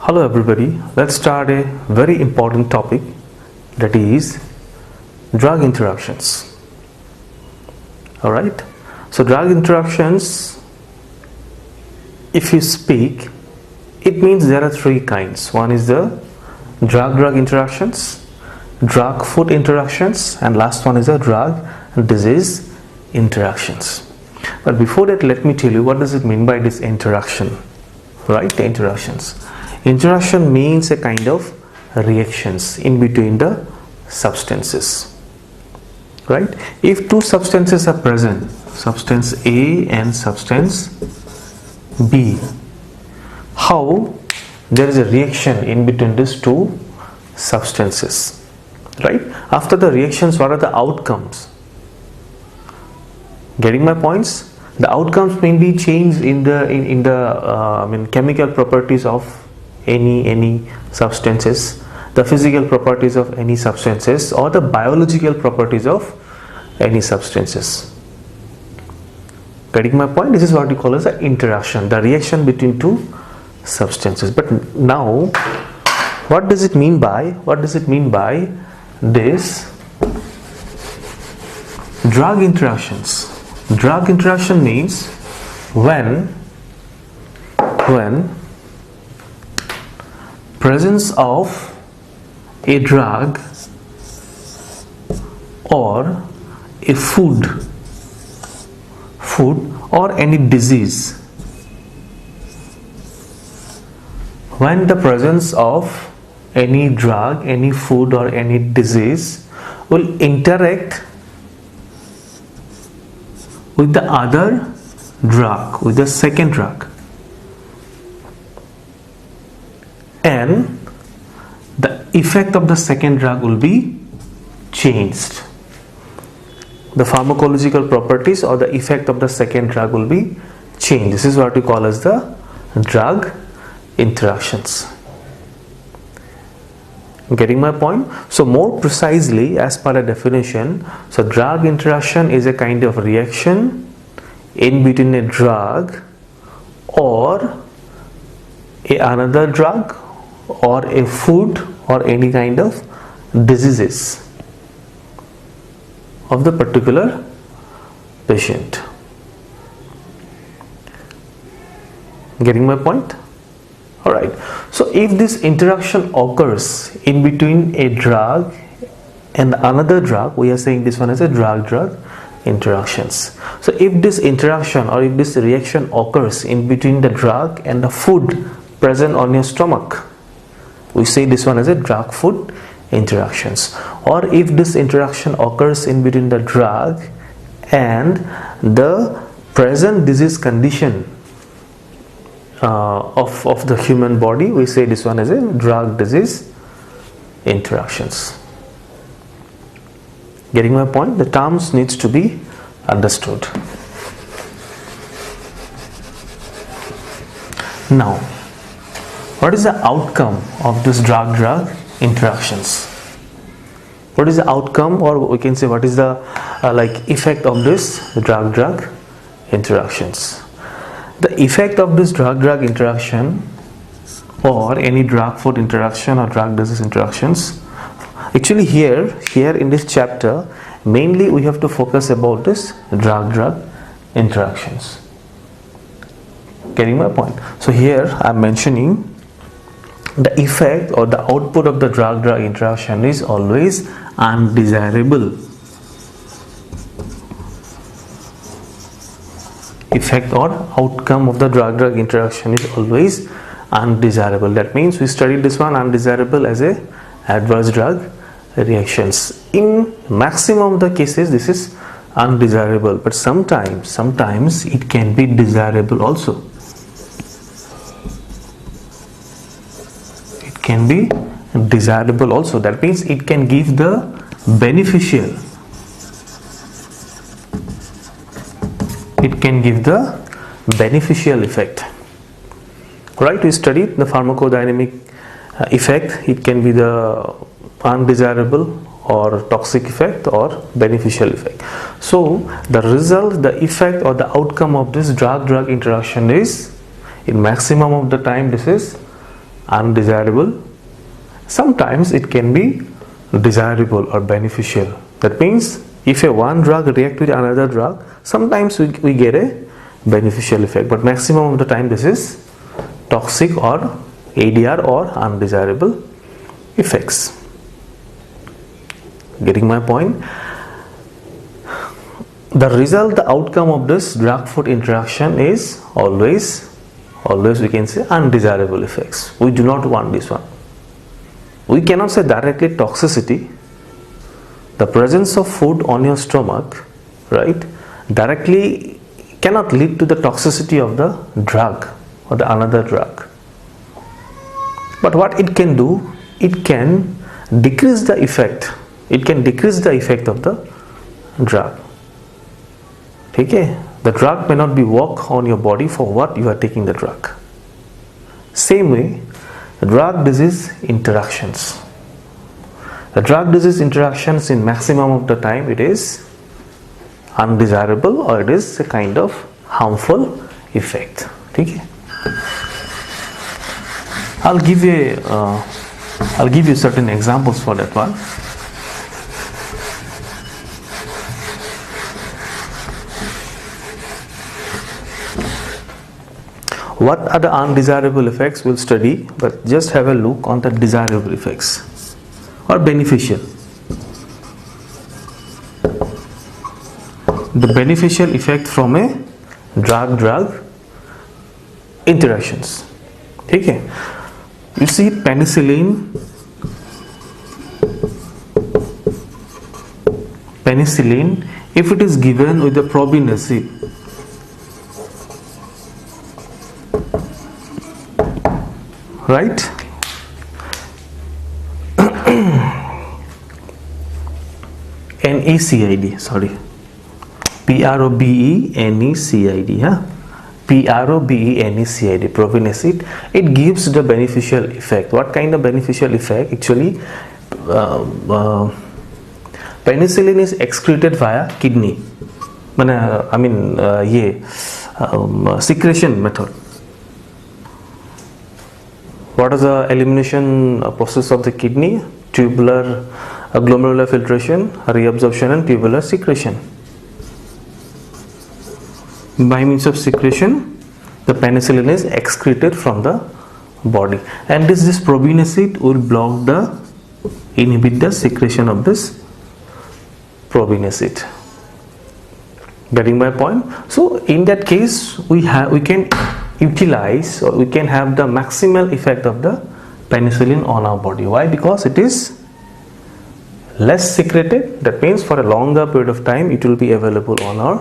Hello everybody, let's start a very important topic, that is drug interactions. Alright, so drug interactions, if you speak, it means there are three kinds. One is the drug-drug interactions, drug-food interactions, and last one is the drug-disease interactions. But before that, let me tell you what does it mean by this interaction, right? The interactions. Interaction means a kind of reactions in between the substances, right? If two substances are present, substance A and substance B, how there is a reaction in between these two substances, right? After the reactions, what are the outcomes? Getting my points? The outcomes may be changed in the chemical properties of any substances, the physical properties of any substances, or the biological properties of any substances. Getting my point? This is what we call as the interaction, the reaction between two substances. But now, what does it mean by this drug interactions? Drug interaction means when presence of a drug or a food or any disease, when the presence of any drug, any food or any disease will interact with the other drug, with the second drug, and the effect of the second drug will be changed. The pharmacological properties or the effect of the second drug will be changed. This is what we call as the drug interactions. Getting my point? So more precisely, as per the definition, so drug interaction is a kind of reaction in between a drug or another drug or a food or any kind of diseases of the particular patient. Getting my point? Alright, so if this interaction occurs in between a drug and another drug, we are saying this one is a drug-drug interactions. So if this interaction or if this reaction occurs in between the drug and the food present on your stomach, we say this one is a drug-food interactions. Or if this interaction occurs in between the drug and the present disease condition of the human body, we say this one is a drug-disease interactions. Getting my point? The terms needs to be understood. Now, what is the outcome of this drug-drug interactions? What is the outcome, or we can say what is the effect of this drug-drug interactions? The effect of this drug-drug interaction or any drug-food interaction or drug-disease interactions, actually here in this chapter, mainly we have to focus about this drug-drug interactions. Getting my point? So here I am mentioning the effect or the output of the drug-drug interaction is always undesirable. Effect or outcome of the drug-drug interaction is always undesirable. That means we studied this one, undesirable, as a adverse drug reactions. In maximum of the cases this is undesirable, but sometimes it can be desirable also. It can be desirable also. That means it can give the beneficial. It can give the beneficial effect. Right? We studied the pharmacodynamic effect. It can be the undesirable or toxic effect or beneficial effect. So the result, the effect or the outcome of this drug-drug interaction is, in maximum of the time, this is undesirable. Sometimes it can be desirable or beneficial. That means if a one drug reacts with another drug, sometimes we get a beneficial effect, but maximum of the time this is toxic or ADR or undesirable effects. Getting my point? The result, the outcome of this drug food interaction is always we can say undesirable effects. We do not want this one. We cannot say directly toxicity. The presence of food on your stomach, right, directly cannot lead to the toxicity of the drug or the another drug. But what it can do, it can decrease the effect. It can decrease the effect of the drug. Okay? The drug may not be work on your body for what you are taking the drug. Same way, drug disease interactions. The drug disease interactions in maximum of the time it is undesirable or it is a kind of harmful effect. Okay? I'll give you certain examples for that one. What are the undesirable effects we'll study, but just have a look on the desirable effects or beneficial. The beneficial effect from a drug-drug interactions. Okay. You see penicillin, if it is given with the probin acid, right? NaCid, sorry. PROBENECID, huh? PROBENECID, probin acid. It gives the beneficial effect. What kind of beneficial effect? Actually, penicillin is excreted via kidney. Secretion method. What is the elimination process of the kidney? Tubular, glomerular filtration, reabsorption and tubular secretion. By means of secretion, the penicillin is excreted from the body, and this probin acid will inhibit the secretion of this probin acid. Getting my point? So in that case, we can utilize or we can have the maximal effect of the penicillin on our body. Why? Because it is less secreted. That means for a longer period of time it will be available on our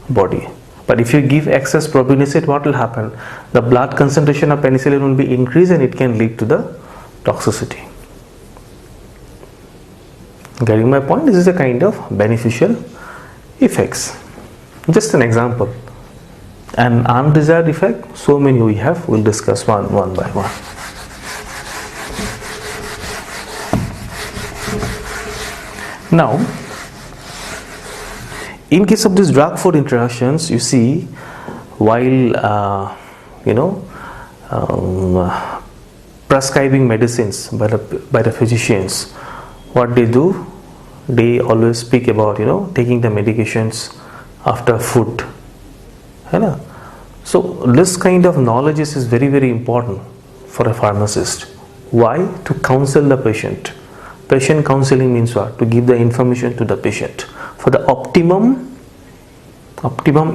body. But if you give excess probin acid, what will happen? The blood concentration of penicillin will be increased and it can lead to the toxicity. Getting my point? This is a kind of beneficial effects. Just an example. An undesired effect, so many we have, we'll discuss one by one. Now, in case of these drug food interactions, you see, while prescribing medicines by the physicians, what they do, they always speak about taking the medications after food. So this kind of knowledge is very, very important for a pharmacist. Why? To counsel the patient. Patient counseling means what? To give the information to the patient for the optimum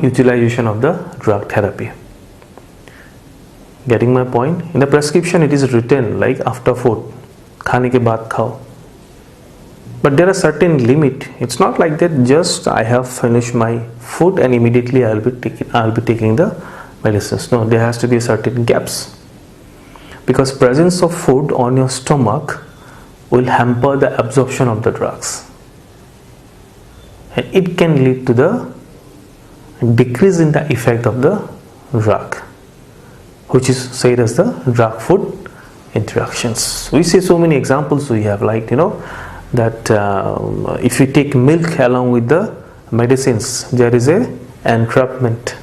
utilization of the drug therapy. Getting my point? In the prescription it is written like after food, khane ke baad khao. But there are certain limit. It's not like that just I have finished my food and immediately I'll be taking the medicines. No, there has to be certain gaps. Because presence of food on your stomach will hamper the absorption of the drugs. And it can lead to the decrease in the effect of the drug, which is said as the drug food interactions. We see so many examples we have, like that if you take milk along with the medicines, there is a entrapment,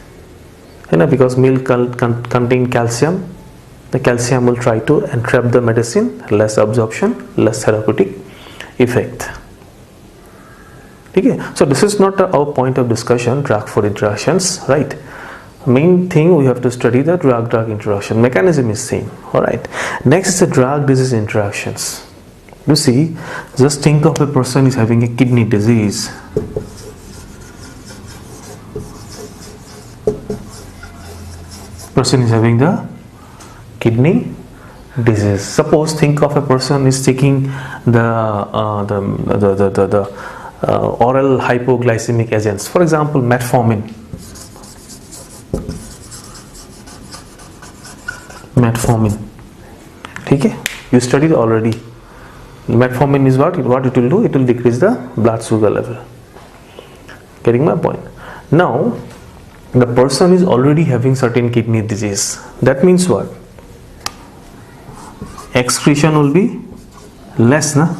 because milk contain calcium, the calcium will try to entrap the medicine, less absorption, less therapeutic effect. Okay, so this is not our point of discussion, drug-food interactions, right? Main thing we have to study the drug-drug interaction. Mechanism is same, alright. Next is the drug-disease interactions. You see, just think of a person is having a kidney disease. Person is having the kidney disease. Suppose think of a person is taking the oral hypoglycemic agents, for example metformin. Okay, you studied already. Metformin is what it will do? It will decrease the blood sugar level. Getting my point? Now the person is already having certain kidney disease. That means what? Excretion will be less, na?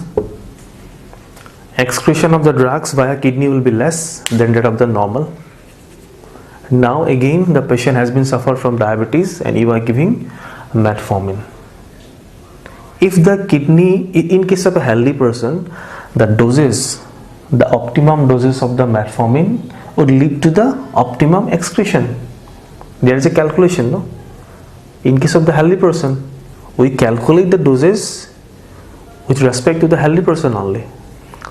Excretion of the drugs via kidney will be less than that of the normal. Now again the patient has been suffered from diabetes and you are giving metformin. If the kidney, in case of a healthy person, the doses, the optimum doses of the metformin would lead to the optimum excretion. There is a calculation, no? In case of the healthy person, we calculate the doses with respect to the healthy person only.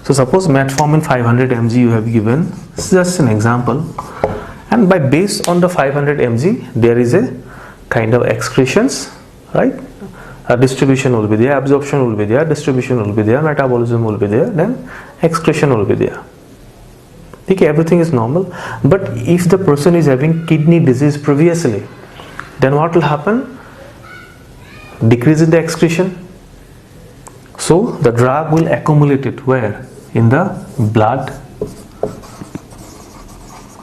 So suppose metformin 500 mg you have given, this is just an example, and by based on the 500 mg there is a kind of excretions, right? Distribution will be there, absorption will be there, distribution will be there, metabolism will be there, then excretion will be there. Okay, everything is normal. But if the person is having kidney disease previously, then what will happen? Decrease in the excretion. So the drug will accumulate it where? In the blood.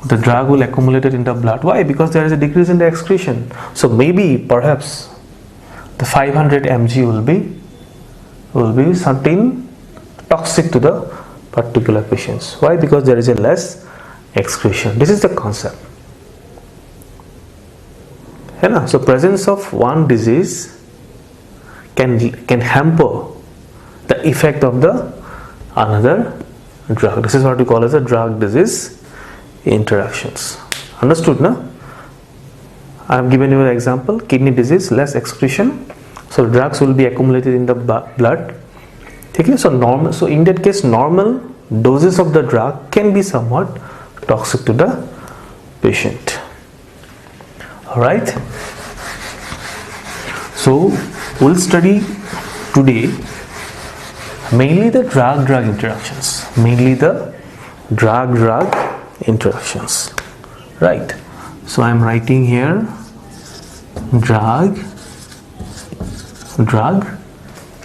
The drug will accumulate it in the blood. Why? Because there is a decrease in the excretion. So maybe perhaps the 500 mg will be something toxic to the particular patients. Why? Because there is a less excretion. This is the concept. So presence of one disease can hamper the effect of the another drug. This is what we call as a drug disease interactions. Understood, na? I have given you an example, kidney disease, less excretion, so drugs will be accumulated in the blood. Okay, so in that case normal doses of the drug can be somewhat toxic to the patient. Alright, so we'll study today mainly the drug-drug interactions, right? So I'm writing here drug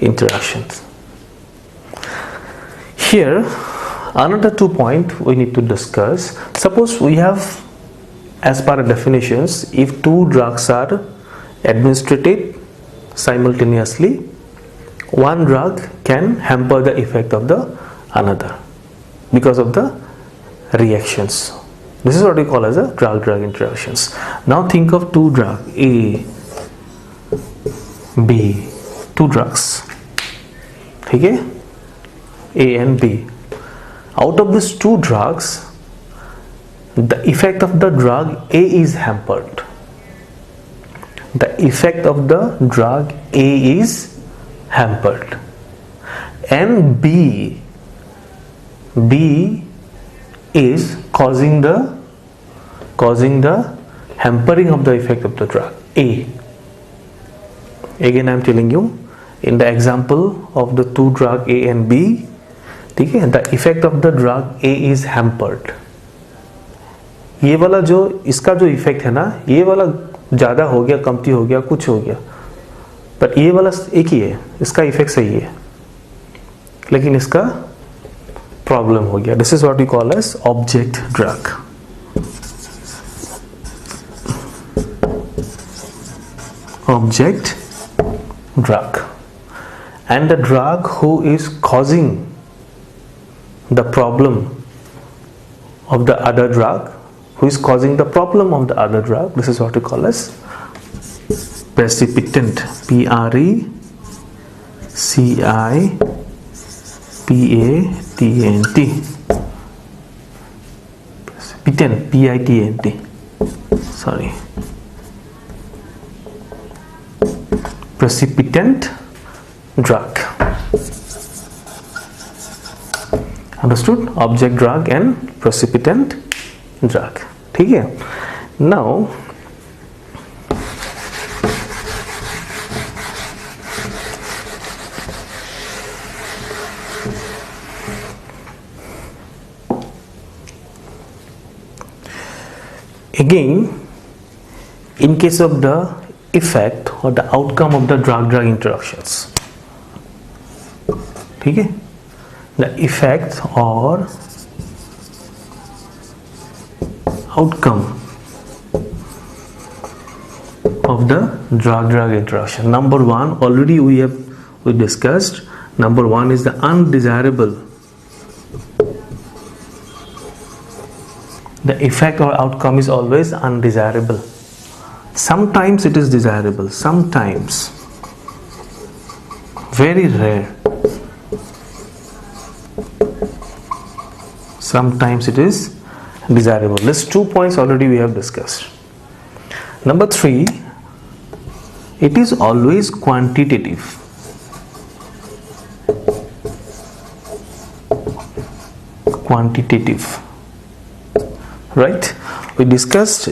interactions. Here another 2 points we need to discuss. Suppose we have, as per definitions, if two drugs are administered simultaneously, one drug can hamper the effect of the another because of the reactions. This is what we call as a drug-drug interactions. Now think of two drugs, A, B, two drugs. Okay? A and B. Out of these two drugs, the effect of the drug A is hampered. The effect of the drug A is hampered. And B is causing the hampering of the effect of the drug A. Again I am telling you, in the example of the two drug A and B, okay, the effect of the drug A is hampered. ये वाला जो इसका जो effect है ना, ये वाला ज़्यादा हो गया, कमती हो गया, कुछ हो गया, पर ये वाला एक ही है, इसका इफेक्ट सही है, लेकिन इसका प्रॉब्लम हो गया. This is what we call as object drug. Object drug, and the drug who is causing the problem of the other drug, this is what we call as precipitant, precipitant, pitant, sorry, precipitant drug. Understood? Object drug and precipitant drug. ठीक है? Now again, in case of the effect or the outcome of the drug-drug interactions, ठीक है, the effect or outcome of the drug-drug interaction. Number one, already we discussed. Number one is the undesirable. The effect or outcome is always undesirable. Sometimes it is desirable, sometimes, very rare, sometimes it is desirable. These 2 points already we have discussed. Number 3, it is always quantitative. Quantitative, right? We discussed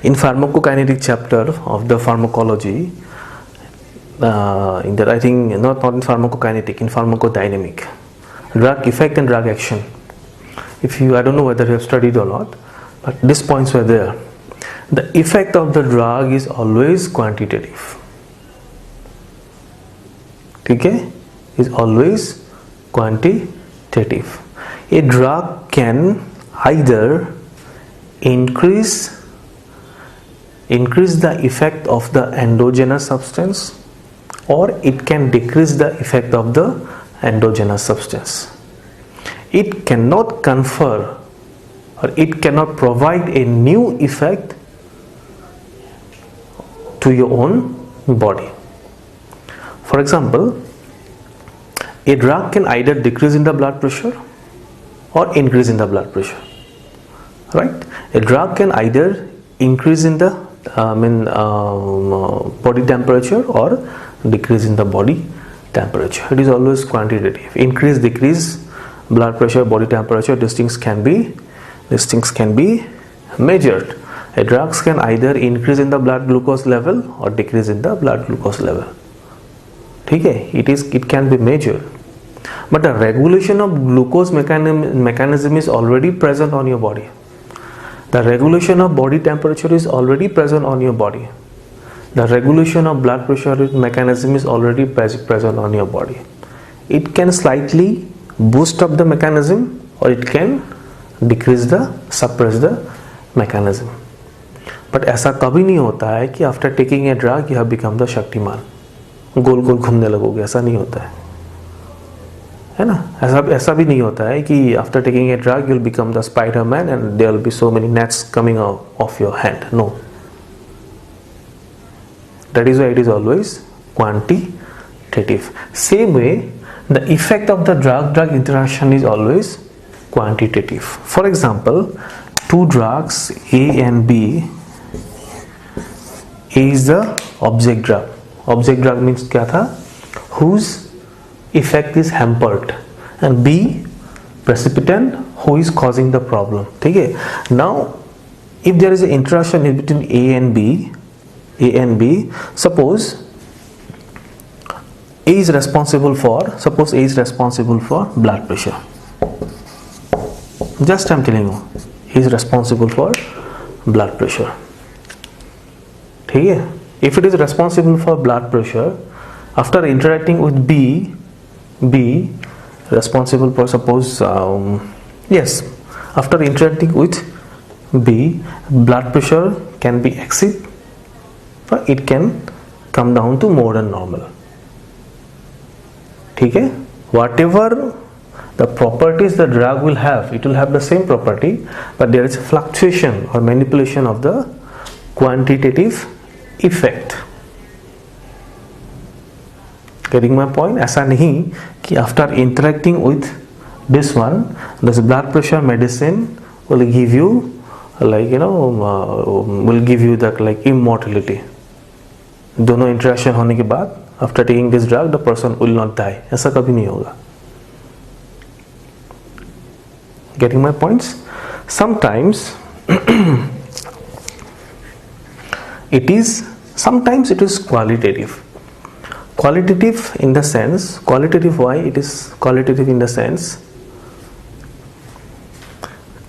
in pharmacokinetic chapter of the pharmacology, in that, I think not in pharmacokinetic, in pharmacodynamic, drug effect and drug action. If you, I don't know whether you have studied or not, but these points were there. The effect of the drug is always quantitative. Okay, is always quantitative. A drug can either increase the effect of the endogenous substance, or it can decrease the effect of the endogenous substance. It cannot confer, or it cannot provide a new effect to your own body. For example, a drug can either decrease in the blood pressure or increase in the blood pressure, right? A drug can either increase in the body temperature or decrease in the body temperature. It is always quantitative. Increase, decrease, blood pressure, body temperature, these things can be measured. A drugs can either increase in the blood glucose level or decrease in the blood glucose level. Okay, it can be measured. But a regulation of glucose mechanism is already present on your body. The regulation of body temperature is already present on your body. The regulation of blood pressure mechanism is already present on your body. It can slightly boost up the mechanism, or it can suppress the mechanism. But ऐसा कभी नहीं होता है कि after taking a drug you have become the Shaktimaan, गोल गोल घूमने लगोगे, ऐसा नहीं होता है ना? ऐसा भी नहीं होता है कि after taking a drug you will become the Spider-Man and there will be so many nets coming out of your hand. No. That is why it is always quantitative. Same way, the effect of the drug-drug interaction is always quantitative. For example, two drugs A and B. A is the object drug. Object drug means क्या था? Whose effect is hampered, and B, precipitant, who is causing the problem. ठीक है? Now, if there is an interaction between A and B, suppose A is responsible for blood pressure. Just I'm telling you, he is responsible for blood pressure. ठीक है? If it is responsible for blood pressure, after interacting with B responsible for, suppose after interacting with B, blood pressure can be exceed, or it can come down to more than normal. ठीक है? Whatever the properties the drug will have, it will have the same property, but there is a fluctuation or manipulation of the quantitative effect. Getting my point? ऐसा नहीं कि after interacting with this one, this blood pressure medicine will give you will give you that immortality. दोनों interaction होने के बाद after taking this drug the person will not die, ऐसा कभी नहीं होगा। Getting my points? Sometimes it is qualitative. Qualitative in the sense, qualitative, why it is qualitative in the sense,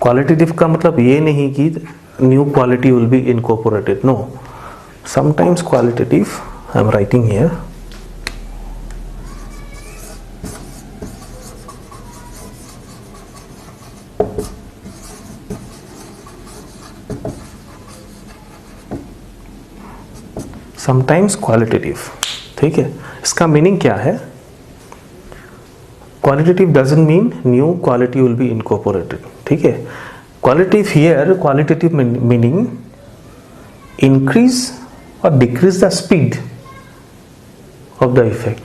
qualitative का मतलब ये नहीं कि new quality will be incorporated, no. Sometimes qualitative, I am writing here, sometimes qualitative, ठीक है। इसका meaning क्या है? Qualitative doesn't mean new quality will be incorporated, ठीक है। Qualitative here, qualitative meaning increase or decrease the speed of the effect,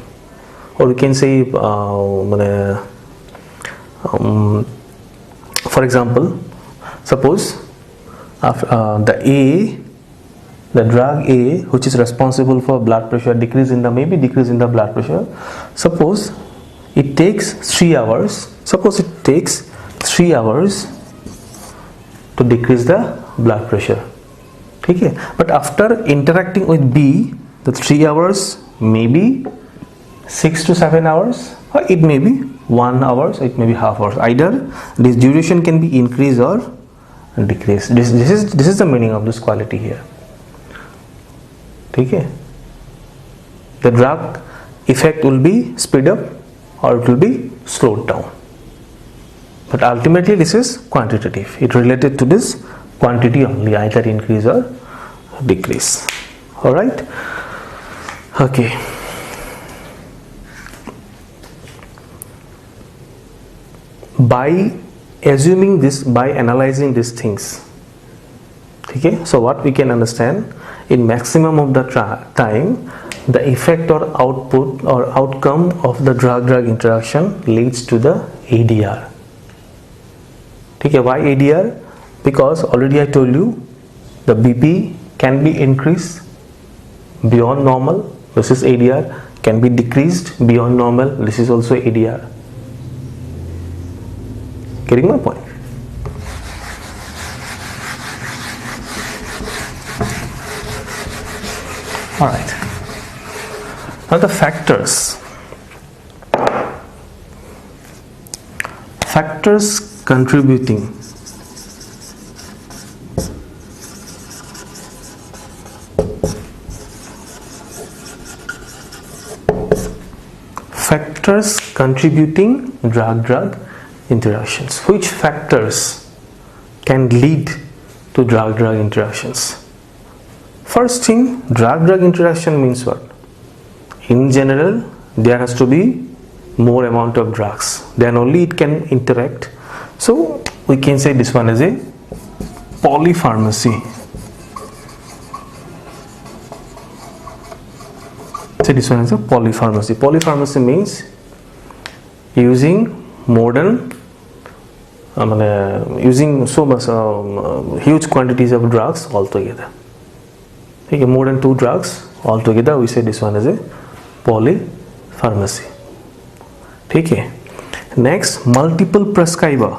or we can say for example, suppose the drug A, which is responsible for blood pressure decrease in the blood pressure, suppose it takes 3 hours, to decrease the blood pressure, ठीक है। but after interacting with B, the 3 hours may be 6 to 7 hours, or it may be 1 hour, it may be half hours. Either this duration can be increased or decreased. This is the meaning of this quality here, ठीक है। the drug effect will be speed up or it will be slowed down, but ultimately this is quantitative. It related to this quantity only, either increase or decrease. All right, okay. By assuming this, by analyzing these things, okay, so what we can understand, in maximum of the time the effect or output or outcome of the drug interaction leads to the ADR, ठीक है। why ADR? because already I told you the BP can be increased beyond normal, this is ADR, can be decreased beyond normal, this is also ADR. Getting my point? All right, now the factors contributing drug interactions. Which factors can lead to drug interactions? First thing, drug interaction means what? In general, there has to be more amount of drugs, then only it can interact. So we can say this one is a polypharmacy. So this one is a polypharmacy. Polypharmacy means using more than using so much huge quantities of drugs altogether. Okay, more than 2 drugs altogether, we say this one is a polypharmacy, ठीक है। Next, multiple prescriber.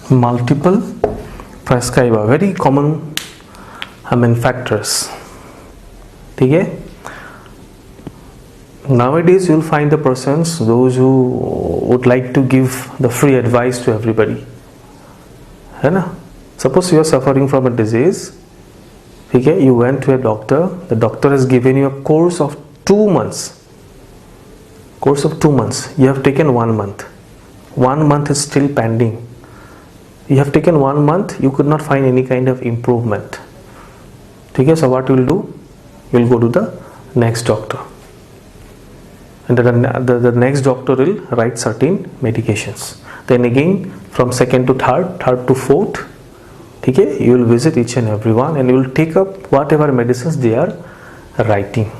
Multiple prescriber, very common factors, ठीक है। Nowadays you will find the persons, those who would like to give the free advice to everybody, है ना। Suppose you are suffering from a disease, ठीक है, you went to a doctor, the doctor has given you a course of 2 months, you have taken 1 month, 1 month is still pending, you have taken 1 month, you could not find any kind of improvement, ठीक है। So what you will do, you will go to the next doctor, and the next doctor will write certain medications. then again from second to third, third to fourth. Okay, you will visit each and every one and you will take up whatever medicines they are writing.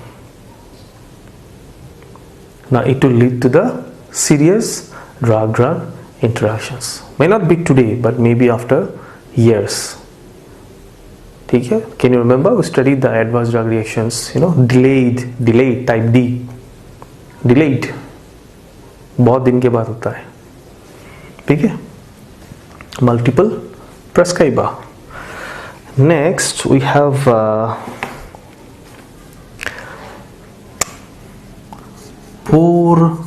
Now it will lead to the serious drug-drug interactions. May not be today, but maybe after years. Okay? Can you remember we studied the adverse drug reactions? Delayed type D. Delayed. बहुत दिन के बाद होता है. ठीक है? Multiple prescriber. Next we have poor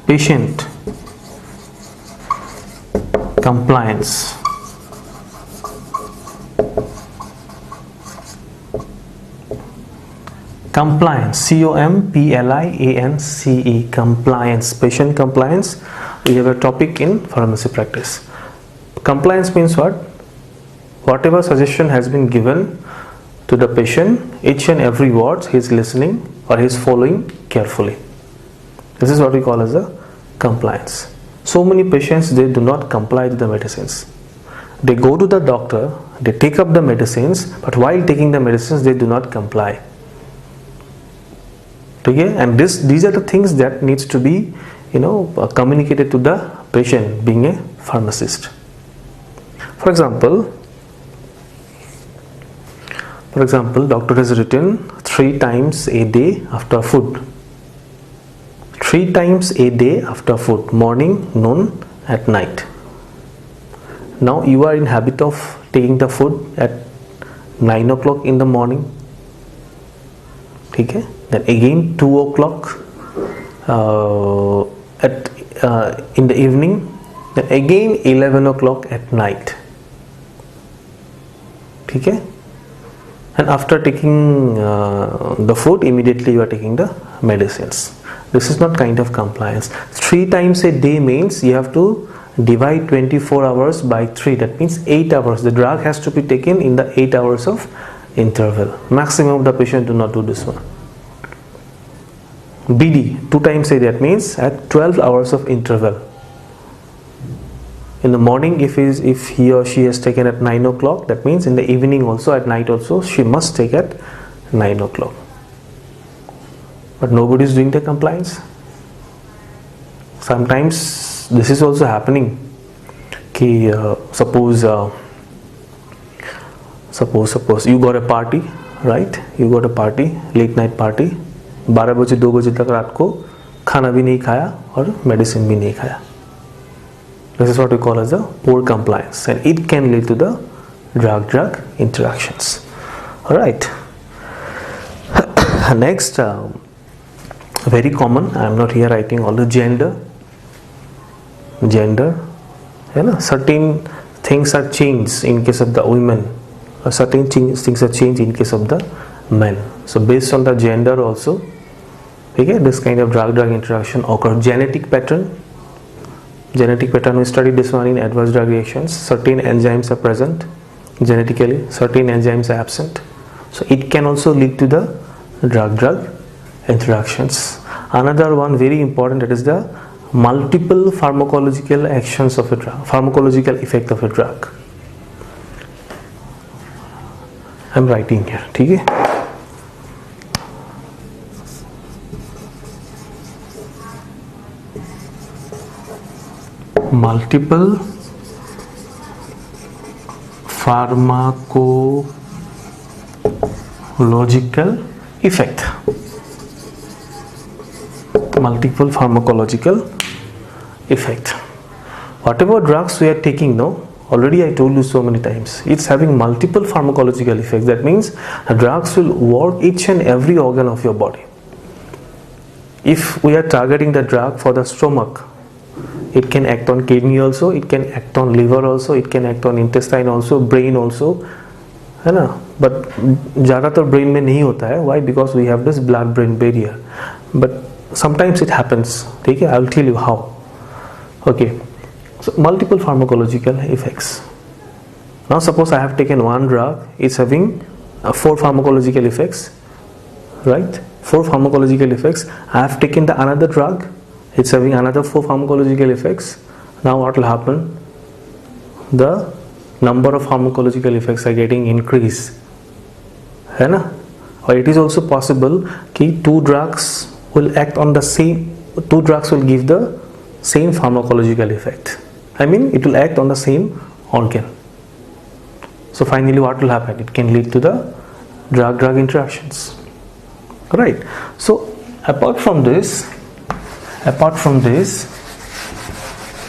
patient compliance. Compliance, C-O-M-P-L-I-A-N-C-E, compliance, patient compliance. We have a topic in pharmacy practice. Compliance means what? Whatever suggestion has been given to the patient, each and every word he is listening or he is following carefully. This is what we call as a compliance. So many patients, they do not comply to the medicines. They go to the doctor, they take up the medicines, but while taking the medicines, they do not comply. Okay? And these are the things that needs to be communicated to the patient being a pharmacist. For example, doctor has written 3 times a day after food. 3 times a day after food, morning, noon, at night. Now you are in habit of taking the food at 9 o'clock in the morning. Okay? Then again 2 o'clock in the evening. Then again 11 o'clock at night. Okay? And after taking the food, immediately you are taking the medicines. This is not kind of compliance. 3 times a day means you have to divide 24 hours by 3. That means 8 hours. The drug has to be taken in the 8 hours of interval. Maximum of the patient do not do this one. BD, 2 times a day, that means at 12 hours of interval. In the morning, if he or she has taken at 9 o'clock, that means in the evening also, at night also, she must take at 9 o'clock. But nobody is doing the compliance. Sometimes this is also happening. Suppose you got a party, right? You got a party, late night party. 12 बजे 2 बजे तक रात को खाना भी नहीं खाया और मेडिसिन भी नहीं खाया. This is what we call as a poor compliance, and it can lead to the drug-drug interactions. Alright. Next, very common, I am not here writing all the gender. Certain things are changed in case of the women, or certain things are changed in case of the men. So based on the gender also, okay, this kind of drug-drug interaction occurs. Genetic pattern, we studied this one in adverse drug reactions. Certain enzymes are present genetically, certain enzymes are absent. So it can also lead to the drug-drug interactions. Another one very important, that is the multiple pharmacological actions of a drug, pharmacological effect of a drug. I am writing here. Okay? Multiple pharmacological effect. Multiple pharmacological effect. Whatever drugs we are taking now, already I told you so many times, it's having multiple pharmacological effects. That means the drugs will work each and every organ of your body. If we are targeting the drug for the stomach, it can act on kidney also, it can act on liver also, it can act on intestine also, brain also, है ना? But ज़्यादातर brain में नहीं होता है. Why? Because we have this blood-brain barrier. But sometimes it happens. ठीक है? I will tell you how. Okay. So multiple pharmacological effects. Now suppose I have taken one drug, it's having 4 pharmacological effects, right? 4 pharmacological effects. I have taken the another drug, it's having another 4 pharmacological effects. Now what will happen? The number of pharmacological effects are getting increased, है ना? Or it is also possible कि two drugs will give the same pharmacological effect. I mean, it will act on the same organ. So finally what will happen? It can lead to the drug-drug interactions. Right. So apart from this,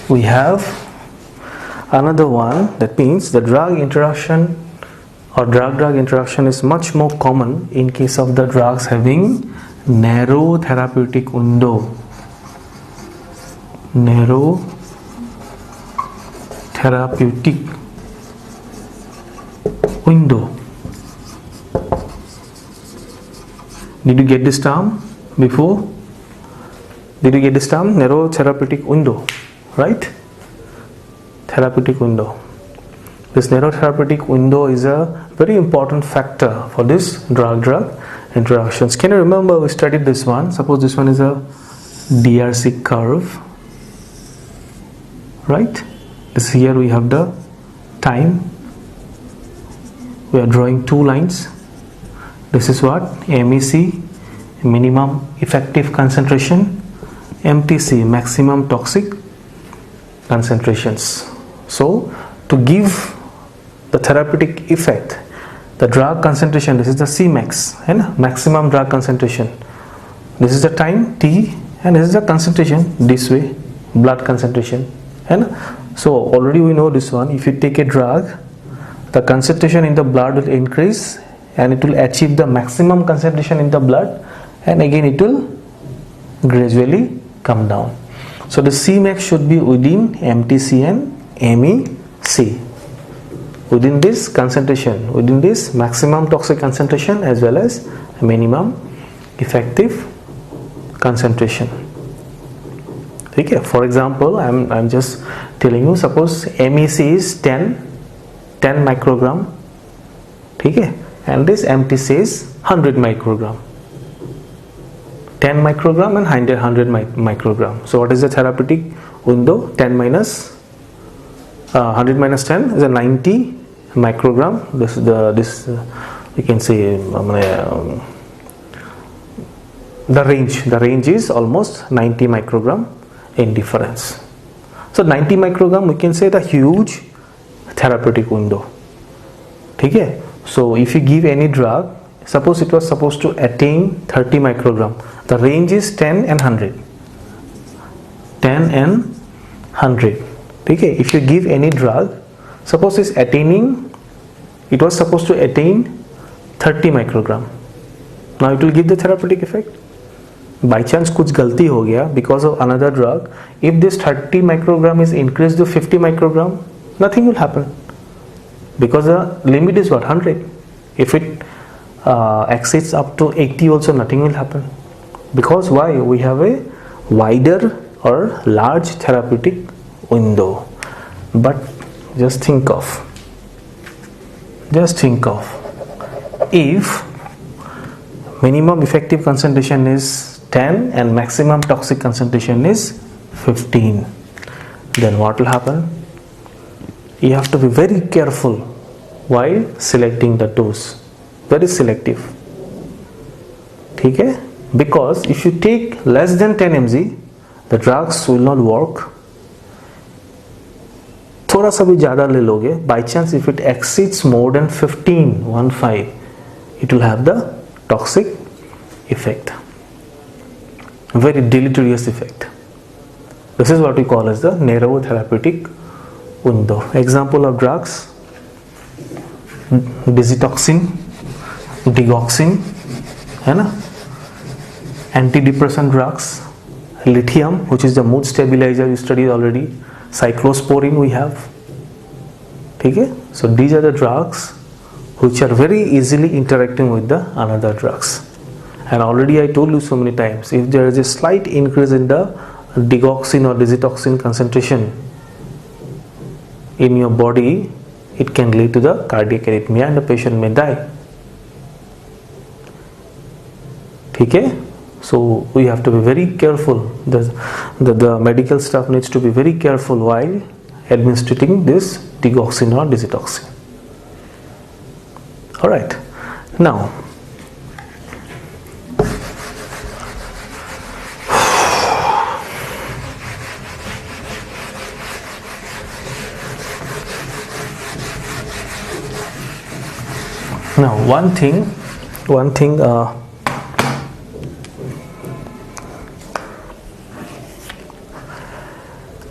we have another one. That means the drug interaction or drug-drug interaction is much more common in case of the drugs having narrow therapeutic window. Narrow therapeutic window. Did you get this term before? Did you get this term? Narrow therapeutic window, right? Therapeutic window. This narrow therapeutic window is a very important factor for this drug-drug interactions. Can you remember we studied this one? Suppose this one is a DRC curve, right? This here we have the time. We are drawing two lines. This is what? MEC, minimum effective concentration. MTC, maximum toxic concentrations. So to give the therapeutic effect, the drug concentration, this is the Cmax, and maximum drug concentration. This is the time T, and this is the concentration this way, blood concentration. And so already we know this one. If you take a drug, the concentration in the blood will increase and it will achieve the maximum concentration in the blood, and again it will gradually come down. So the Cmax should be within MTC and MEC, within this concentration, within this maximum toxic concentration as well as minimum effective concentration. Okay, for example, I'm just telling you, suppose MEC is 10 microgram, okay, and this MTC is 100 microgram. 10 microgram and 100 microgram. So what is the therapeutic window? 10 minus 100 minus 10 is a 90 microgram. This you can say the range is almost 90 microgram in difference. So 90 microgram, we can say the huge therapeutic window. Okay, so if you give any drug, suppose it was supposed to attain 30 microgram, the range is 10 and 100. 10 and 100. Okay, if you give any drug, suppose it was supposed to attain 30 microgram. Now it will give the therapeutic effect. By chance kuch galti ho gaya because of another drug, if this 30 microgram is increased to 50 microgram, nothing will happen, because the limit is what? 100. If it exceeds up to 80 also, nothing will happen. Because why? We have a wider or large therapeutic window. But just think of if minimum effective concentration is 10 and maximum toxic concentration is 15, then what will happen? You have to be very careful while selecting the dose. Very selective. Okay? Because if you take less than 10 mg, the drugs will not work. थोड़ा सा भी ज़्यादा ले लोगे, by chance if it exceeds more than 15, it will have the toxic effect. Very deleterious effect. This is what we call as the narrow therapeutic window. Example of drugs: digoxin, है ना? Antidepressant drugs, lithium, which is the mood stabilizer we studied already, cyclosporine we have. Okay? So these are the drugs which are very easily interacting with the another drugs. And already I told you so many times, if there is a slight increase in the digoxin or digitoxin concentration in your body, it can lead to the cardiac arrhythmia and the patient may die. Okay? So we have to be very careful. The medical staff needs to be very careful while administering this digoxin or digitoxin. Alright, now one thing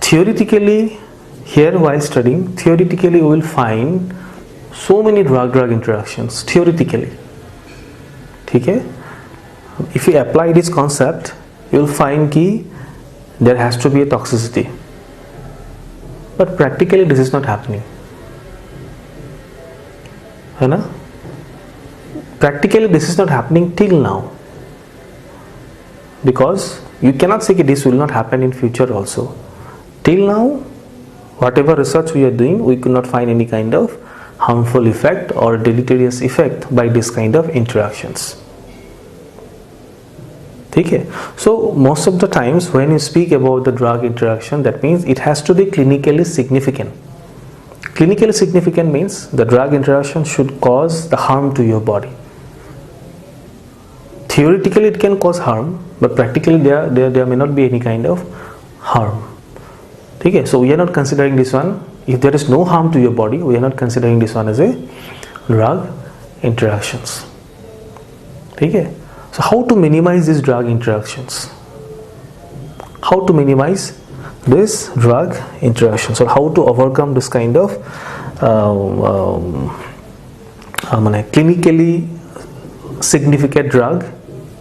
theoretically, here while studying, theoretically we will find so many drug-drug interactions, theoretically. Okay? If you apply this concept, you will find that there has to be a toxicity. But practically this is not happening. Practically this is not happening till now. Because you cannot say that this will not happen in future also. Till now, whatever research we are doing, we could not find any kind of harmful effect or deleterious effect by this kind of interactions. Okay? So most of the times when you speak about the drug interaction, that means it has to be clinically significant. Clinically significant means the drug interaction should cause the harm to your body. Theoretically it can cause harm, but practically there may not be any kind of harm. Okay? So we are not considering this one. If there is no harm to your body, we are not considering this one as a drug interactions. Okay? So how to minimize these drug interactions? How to minimize this drug interactions, or how to overcome this kind of clinically significant drug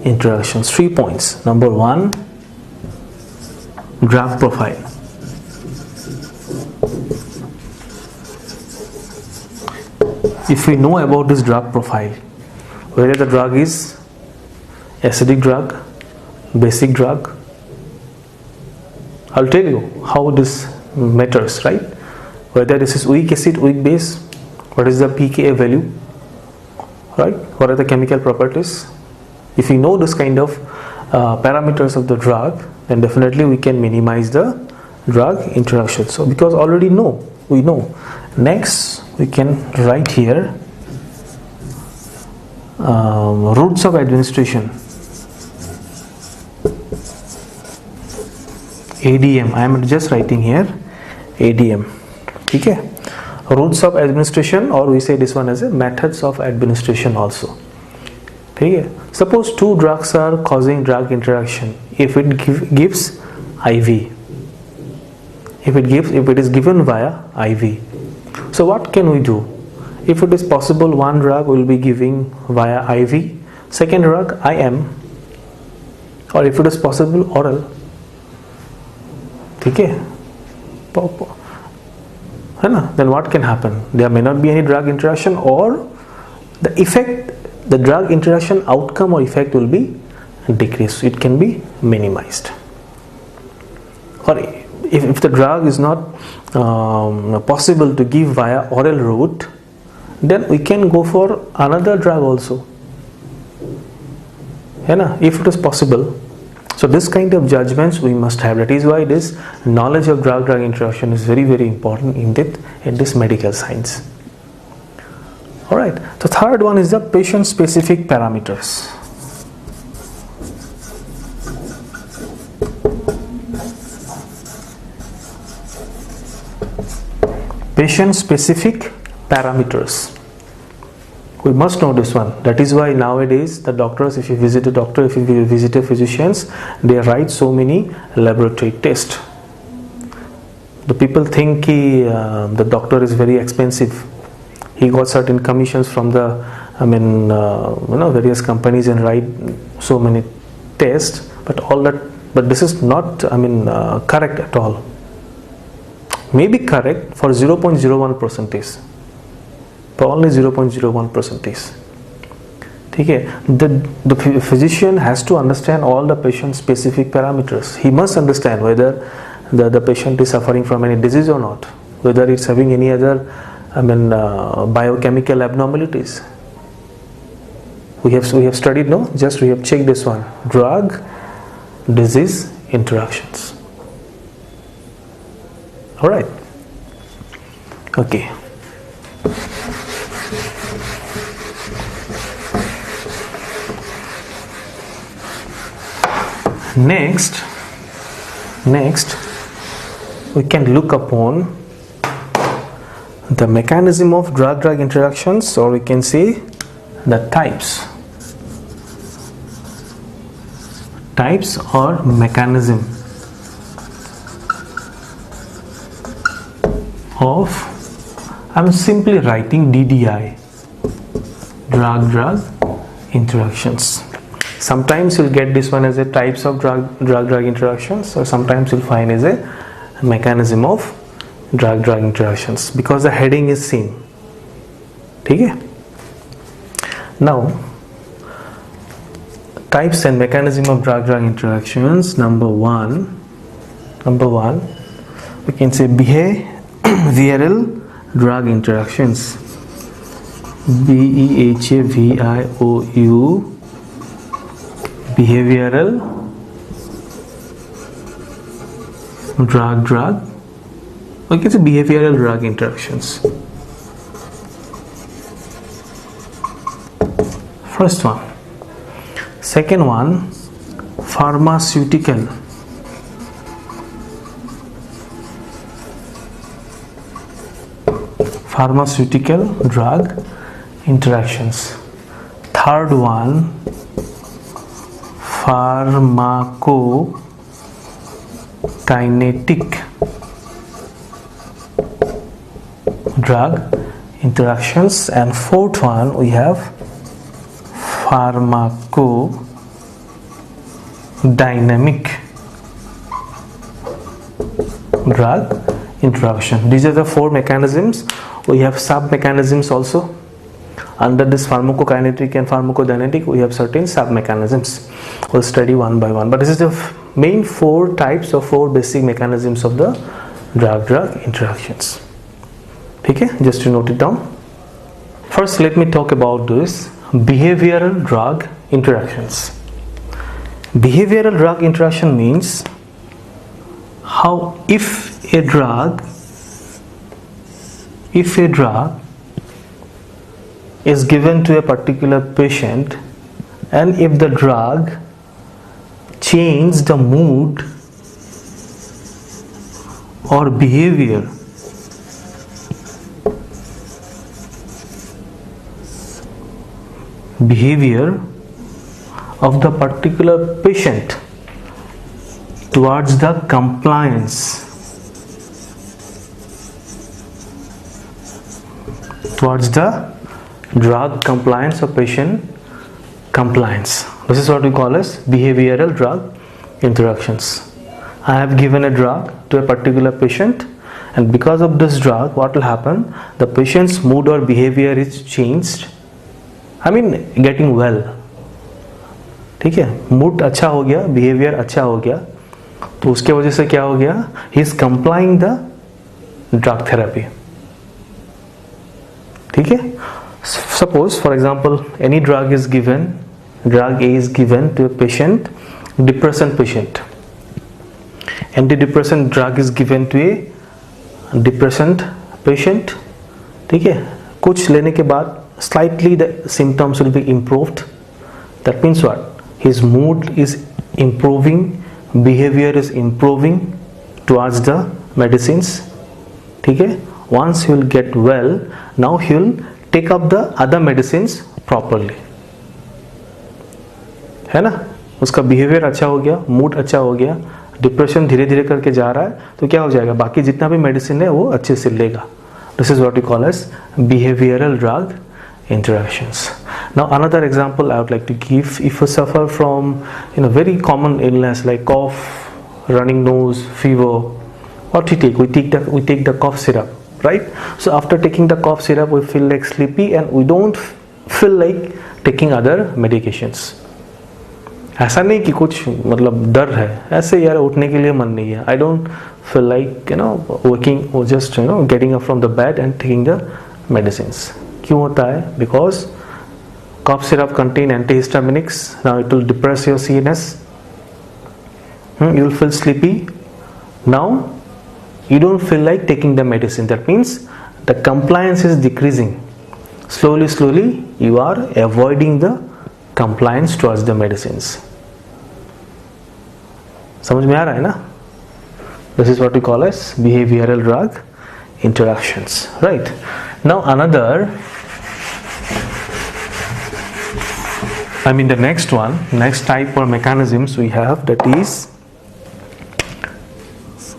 interactions? 3 points. Number 1, drug profile. If we know about this drug profile, whether the drug is acidic drug, basic drug, I'll tell you how this matters, right? Whether this is weak acid, weak base, what is the pKa value, right? What are the chemical properties? If we know this kind of parameters of the drug, then definitely we can minimize the drug interaction. So because already we know. Next, we can write here routes of administration. ADM. I am just writing here ADM. Okay? Routes of administration, or we say this one as a methods of administration also. Okay? Suppose two drugs are causing drug interaction. If it gives IV, if it is given via IV, so what can we do? If it is possible, one drug will be giving via IV, second drug IM, or if it is possible, oral. Okay? Then what can happen? There may not be any drug interaction, or the effect, the drug interaction outcome or effect will be decreased. It can be minimized. Or if the drug is not possible to give via oral route, then we can go for another drug also. If it is possible. So this kind of judgments we must have. That is why this knowledge of drug-drug interaction is very, very important in this medical science. Alright, the third one is the patient-specific parameters. Patient-specific parameters. We must know this one. That is why nowadays the doctors, if you visit a doctor, if you visit a physicians, they write so many laboratory tests. The people think the doctor is very expensive. He got certain commissions from the, various companies and write so many tests. But this is not, correct at all. May be correct for 0.01%. For only 0.01%. Okay. The physician has to understand all the patient specific parameters. He must understand whether the patient is suffering from any disease or not, whether it's having any other biochemical abnormalities. We have studied, no? Just we have checked this one. Drug disease interactions. All right. Okay. Next we can look upon the mechanism of drug-drug interactions, or we can say the types or mechanism of, I'm simply writing DDI, drug-drug interactions. Sometimes you'll get this one as a types of drug-drug interactions, or sometimes you'll find as a mechanism of drug-drug interactions, because the heading is same. Okay? Now, types and mechanism of drug-drug interactions. Number one, we can say behavioral drug interactions. BEHAVIOU, behavioral drug. We can say behavioral drug interactions. First one. Second one, pharmaceutical. Drug interactions. Third one, pharmacokinetic drug interactions. And fourth one, we have pharmacodynamic drug interaction. These are the four mechanisms. We have sub mechanisms also. Under this pharmacokinetic and pharmacodynamic, we have certain sub mechanisms. We'll study one by one, but this is the main four types or four basic mechanisms of the drug-drug interactions. Okay, just to note it down. First, let me talk about this behavioral drug interactions. Behavioral drug interaction means how if a drug is given to a particular patient, and if the drug changes the mood or behavior of the particular patient towards the compliance, towards the drug compliance or patient compliance. This is what we call as behavioral drug interactions. I have given a drug to a particular patient, and because of this drug, what will happen? The patient's mood or behavior is changed. I mean, getting well. ठीक है, mood अच्छा हो गया, behaviour अच्छा हो गया, तो उसके वजह से क्या हो गया? He is complying the drug therapy. ठीक है? Suppose, for example, any drug A is given to a patient, depression patient. Antidepressant drug is given to a depression patient. ठीक है? कुछ लेने के बाद slightly the symptoms will be improved. That means what? His mood is improving, behavior is improving towards the medicines. ठीक है? Once he will get well, now he will take up the other medicines properly. है ना? उसका behaviour अच्छा हो गया, mood अच्छा हो गया, डिप्रेशन धीरे धीरे करके जा रहा है, तो क्या हो जाएगा? बाकी जितना भी मेडिसिन है वो अच्छे से लेगा. This is what we call as behavioral drug interactions. Now another example I would like to give: if you suffer from very common illness like cough, running nose, fever, what we take? We take the cough syrup, right? So after taking the cough syrup, we feel like sleepy and we don't feel like taking other medications. ऐसा नहीं कि कुछ मतलब डर है, ऐसे यार उठने के लिए मन नहीं है. I don't feel like working or just getting up from the bed and taking the medicines. क्यों होता है? Because Cough syrup contain antihistaminics. Now it will depress your CNS. You will feel sleepy. Now you don't feel like taking the medicine. That means the compliance is decreasing. Slowly you are avoiding the compliance towards the medicines. समझ में आ रहा है ना? This is what we call as behavioral drug interactions, right? Now the next type or mechanisms we have, that is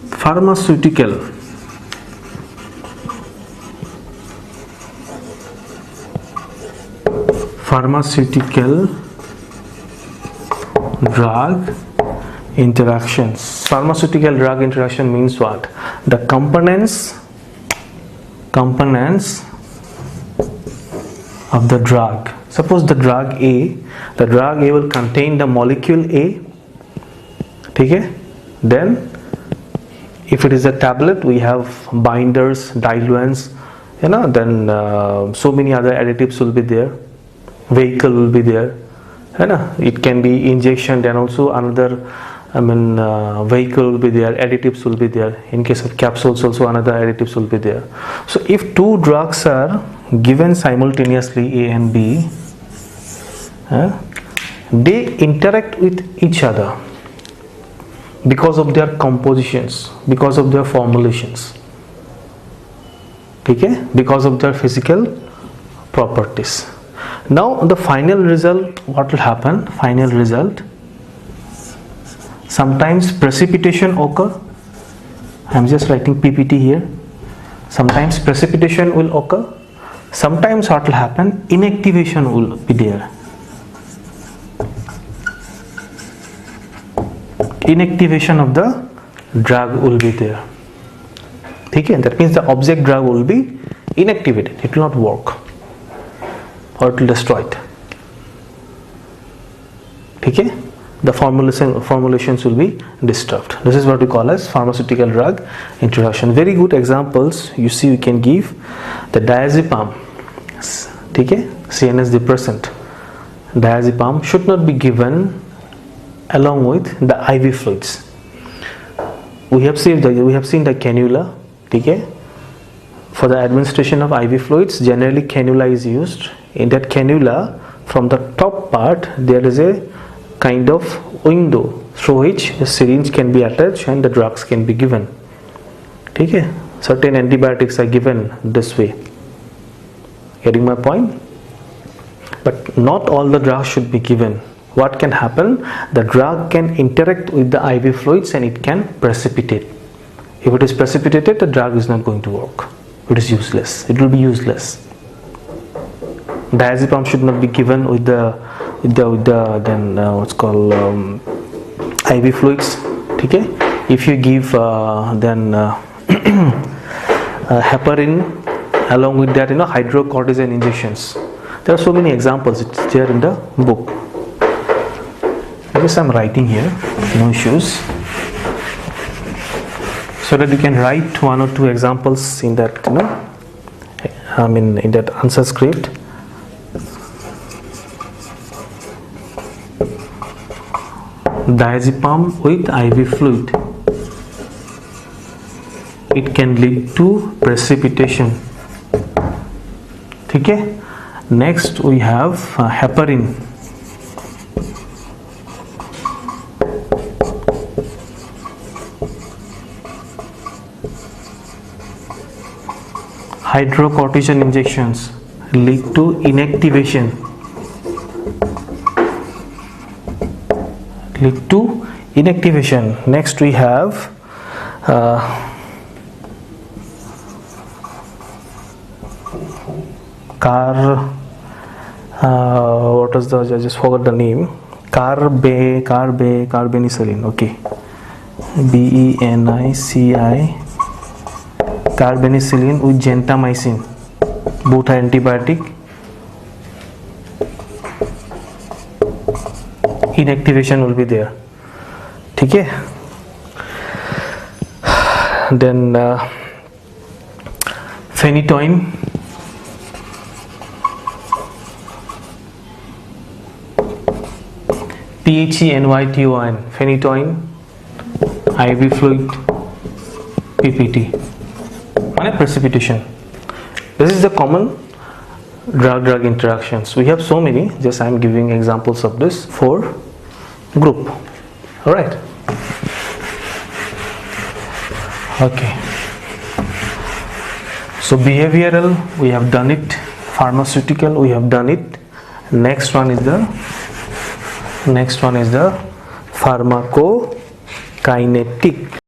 pharmaceutical drug interactions. Pharmaceutical drug interaction means what? The components of the drug. Suppose the drug A will contain the molecule A. Okay? Then if it is a tablet, we have binders, diluents, then so many other additives will be there. Vehicle will be there. It can be injection, then also another vehicle will be there, additives will be there. In case of capsules also another additives will be there. So if two drugs are given simultaneously, A and B, they interact with each other because of their compositions, because of their formulations, okay, because of their physical properties. Now the final result, what will happen? Final result, sometimes precipitation occur. I am just writing PPT here. Sometimes precipitation will occur. Sometimes what will happen? Inactivation will be there. Inactivation of the drug will be there. Okay? That means the object drug will be inactivated. It will not work, or it will destroy it. Okay? The formulations will be disturbed. This is what we call as pharmaceutical drug interaction. Very good examples you see we can give. The diazepam, okay, CNS depressant. Diazepam should not be given along with the IV fluids. We have seen the cannula, okay. For the administration of IV fluids, generally cannula is used. In that cannula, from the top part there is a kind of window through which a syringe can be attached and the drugs can be given. Okay? Certain antibiotics are given this way. Getting my point? But not all the drugs should be given. What can happen? The drug can interact with the IV fluids and it can precipitate. If it is precipitated, the drug is not going to work. It is useless. It will be useless. Diazepam should not be given with the IV fluids. Okay? If you give heparin along with that, hydrocortisone injections. There are so many examples. It's there in the book. I guess I'm writing here. No issues. So that you can write one or two examples in that, in that answer script. Diazepam with IV fluid, it can lead to precipitation. Okay? Next we have heparin. Hydrocortisone injections lead to inactivation. Next we have I just forgot the name. Carbenicillin. Okay, BENICI. Carbenicillin with gentamicin. Both are antibiotic. Inactivation will be there. Okay? Then phenytoin. PHENYTON, phenytoin, IV fluid, PPT, মানে precipitation. This is the common drug-drug interactions. We have so many, just I am giving examples of this for group. Alright. Okay. So behavioral, we have done it. Pharmaceutical, we have done it. Next one is the pharmacokinetic.